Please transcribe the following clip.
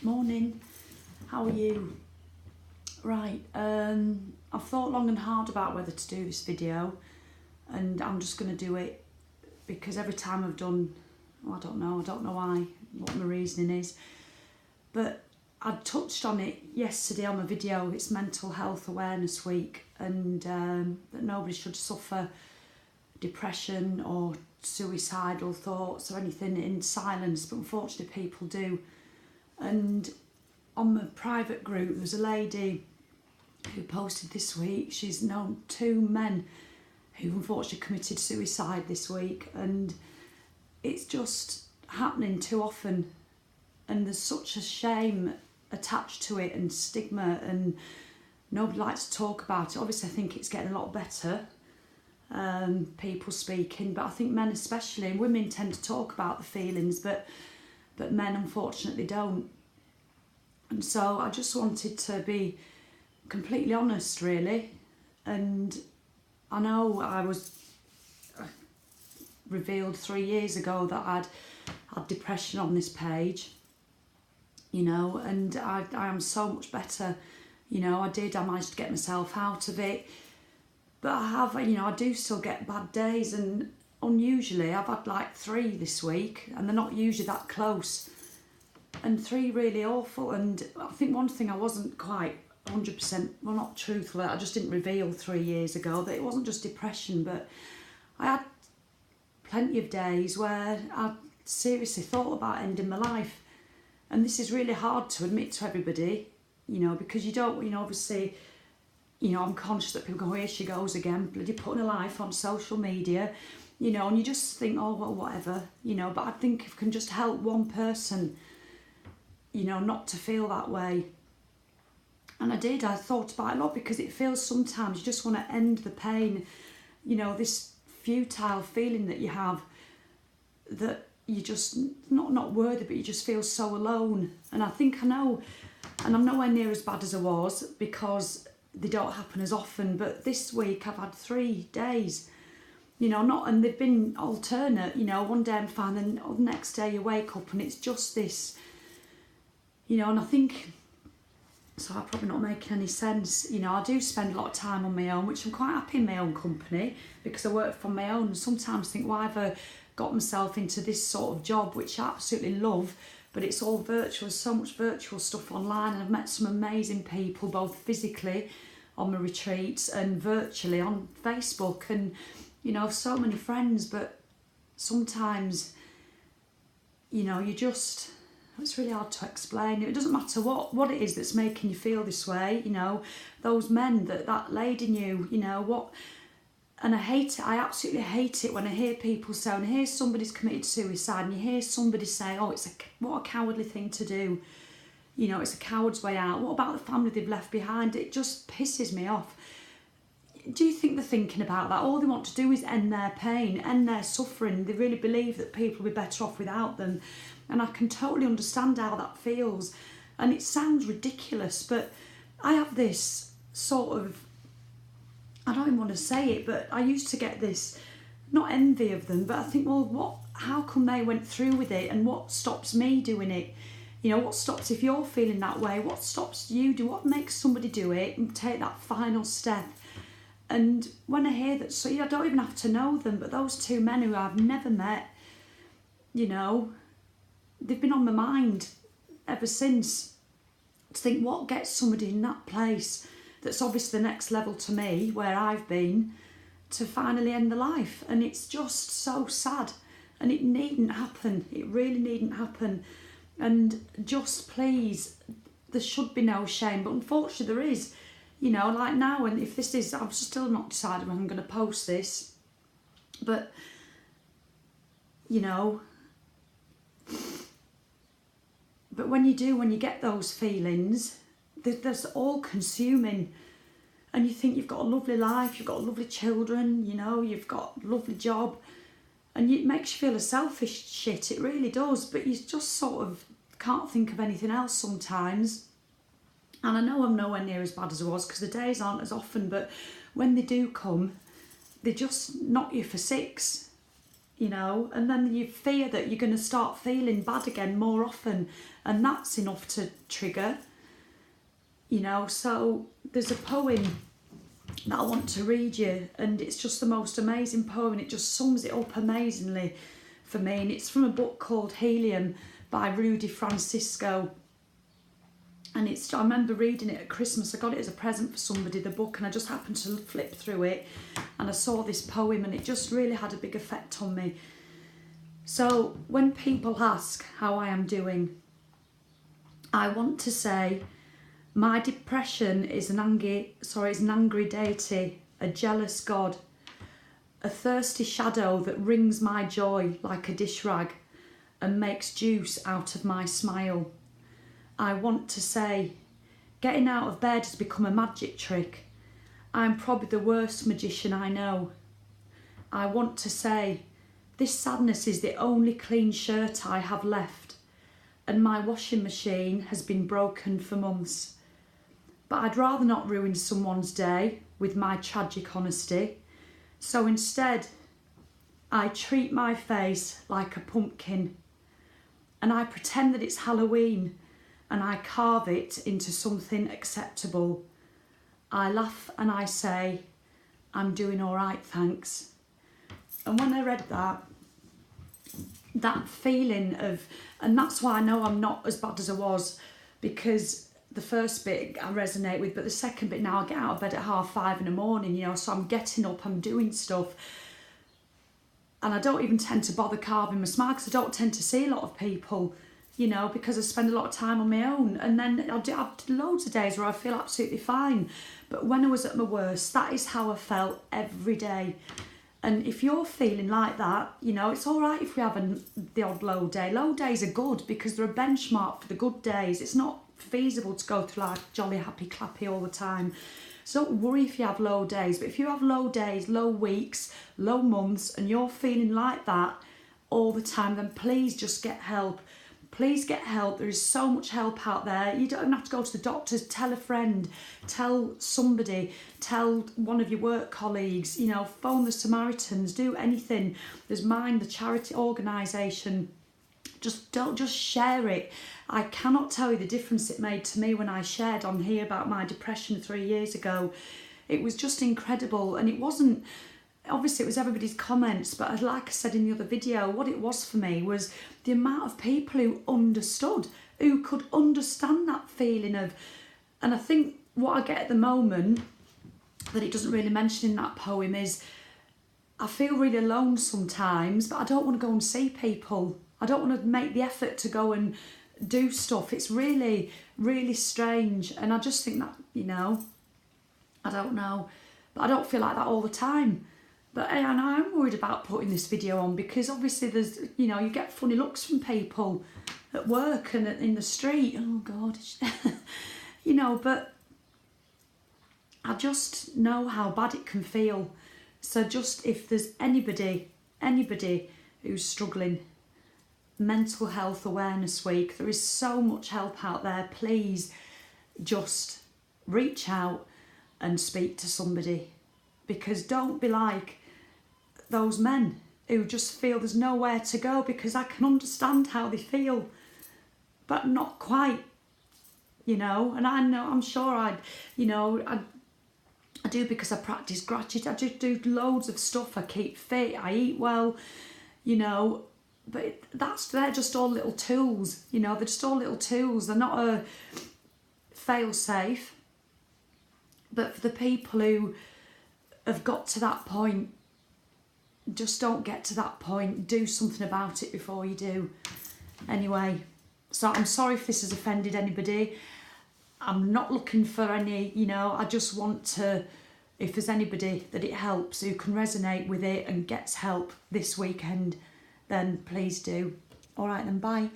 Morning, how are you? Right, I've thought long and hard about whether to do this video, and I'm just going to do it because every time I've done, I don't know why, what my reasoning is, but I touched on it yesterday on my video. It's Mental Health Awareness Week, and that nobody should suffer depression or suicidal thoughts or anything in silence, but unfortunately people do. And on my private group, there's a lady who posted this week. She's known 2 men who unfortunately committed suicide this week, and it's just happening too often, and there's such a shame attached to it and stigma, and nobody likes to talk about it. Obviously I think it's getting a lot better, people speaking, but I think men especially, and women tend to talk about the feelings, but men unfortunately don't. And so I just wanted to be completely honest, really. And I know I was revealed 3 years ago that I'd had depression on this page, you know, and I am so much better. You know, I managed to get myself out of it, but I do still get bad days, and unusually I've had like 3 this week, and they're not usually that close, and 3 really awful. And I think one thing I wasn't quite 100%, well, not truthful, I just didn't reveal 3 years ago that it wasn't just depression, but I had plenty of days where I seriously thought about ending my life. And this is really hard to admit to everybody, you know, because you don't, you know, obviously, you know, I'm conscious that people go, here she goes again, bloody putting her life on social media, you know, and you just think, oh, well, whatever, you know. But I think if I can just help one person, you know, not to feel that way. And I thought about it a lot, because it feels sometimes you just want to end the pain, you know, this futile feeling that you have, that you just not worthy, but you just feel so alone. And I think I know, and I'm nowhere near as bad as I was, because they don't happen as often, but this week I've had 3 days, you know, and they've been alternate, you know, one day I'm fine, and the next day you wake up and it's just this, you know. And I think, so I'm probably not making any sense, you know, I do spend a lot of time on my own, which I'm quite happy in my own company, because I work from my own, and sometimes think, why have I got myself into this sort of job, which I absolutely love, but it's all virtual, so much virtual stuff online, and I've met some amazing people, both physically on my retreats and virtually on Facebook, and, you know, so many friends. But sometimes, you know, it's really hard to explain. It doesn't matter what it is that's making you feel this way, you know, those men that lady knew, you know, what. And I hate it, I absolutely hate it when I hear people say, and here's somebody's committed suicide, and you hear somebody say, oh, what a cowardly thing to do. You know, it's a coward's way out. What about the family they've left behind? It just pisses me off. Do you think they're thinking about that? All they want to do is end their pain, end their suffering. They really believe that people will be better off without them. And I can totally understand how that feels. And it sounds ridiculous, but I have this sort of, I don't even want to say it, but I used to get this, not envy of them, but I think, well, how come they went through with it, and what stops me doing it? You know, what stops, if you're feeling that way, what stops you what makes somebody do it and take that final step? And when I hear that, so I don't even have to know them, but those 2 men who I've never met, you know, they've been on my mind ever since, to think what gets somebody in that place, that's obviously the next level to me, where I've been, to finally end the life. And it's just so sad, and it needn't happen. It really needn't happen. And just please, there should be no shame, but unfortunately there is, you know, like now. And if this is, I've still not decided when I'm going to post this, but, you know, but when you get those feelings, there's all consuming, and you think you've got a lovely life, you've got lovely children, you know, you've got a lovely job, and it makes you feel a selfish shit, it really does. But you just sort of can't think of anything else sometimes. And I know I'm nowhere near as bad as I was, because the days aren't as often, but when they do come, they just knock you for 6. you know, and then you fear that you're going to start feeling bad again more often, and that's enough to trigger, you know. So there's a poem that I want to read you, and it's just the most amazing poem, and it just sums it up amazingly for me, and it's from a book called Helium by Rudy Francisco. And I remember reading it at Christmas. I got it as a present for somebody, the book, and I just happened to flip through it and I saw this poem, and it just really had a big effect on me. So when people ask how I am doing, I want to say my depression is an angry deity, a jealous God, a thirsty shadow that wrings my joy like a dish rag and makes juice out of my smile. I want to say, getting out of bed has become a magic trick. I'm probably the worst magician I know. I want to say, this sadness is the only clean shirt I have left, and my washing machine has been broken for months. But I'd rather not ruin someone's day with my tragic honesty. So instead, I treat my face like a pumpkin, and I pretend that it's Halloween, and I carve it into something acceptable. I laugh and I say, I'm doing all right, thanks. And when I read that feeling of, and that's why I know I'm not as bad as I was, because the first bit I resonate with, but the second bit, now I get out of bed at 5:30 in the morning, you know, so I'm getting up, I'm doing stuff, and I don't even tend to bother carving my smile because I don't tend to see a lot of people, you know, because I spend a lot of time on my own. And then I've loads of days where I feel absolutely fine. But when I was at my worst, that is how I felt every day. And if you're feeling like that, you know, it's all right if we have the odd low day. Low days are good because they're a benchmark for the good days. It's not feasible to go through life jolly, happy, clappy all the time. So don't worry if you have low days. But if you have low days, low weeks, low months, and you're feeling like that all the time, then please just get help. Please get help. There is so much help out there. You don't have to go to the doctors. Tell a friend, tell somebody, tell one of your work colleagues, you know, phone the Samaritans, do anything. There's Mind, the charity organisation. Just share it. I cannot tell you the difference it made to me when I shared on here about my depression 3 years ago. It was just incredible, and it wasn't, obviously it was everybody's comments, but like I said in the other video, what it was for me was the amount of people who understood, who could understand that feeling of, and I think what I get at the moment that it doesn't really mention in that poem is I feel really alone sometimes, but I don't want to go and see people. I don't want to make the effort to go and do stuff. It's really, really strange, and I just think that, you know, I don't know, but I don't feel like that all the time. But and I'm worried about putting this video on because obviously there's, you know, you get funny looks from people at work and in the street. Oh God, you know, but I just know how bad it can feel. So just if there's anybody who's struggling, Mental Health Awareness Week, there is so much help out there. Please just reach out and speak to somebody, because don't be like those men who just feel there's nowhere to go, because I can understand how they feel, but not quite, you know. And I know, I'm sure I do, because I practice gratitude. I just do loads of stuff. I keep fit, I eat well, you know, but they're just all little tools, you know, they're just all little tools. They're not a fail-safe. But for the people who have got to that point, just don't get to that point. Do something about it before you do. Anyway, so I'm sorry if this has offended anybody. I'm not looking for any, you know, I just want to, if there's anybody that it helps, who can resonate with it and gets help this weekend, then please do. All right then, bye.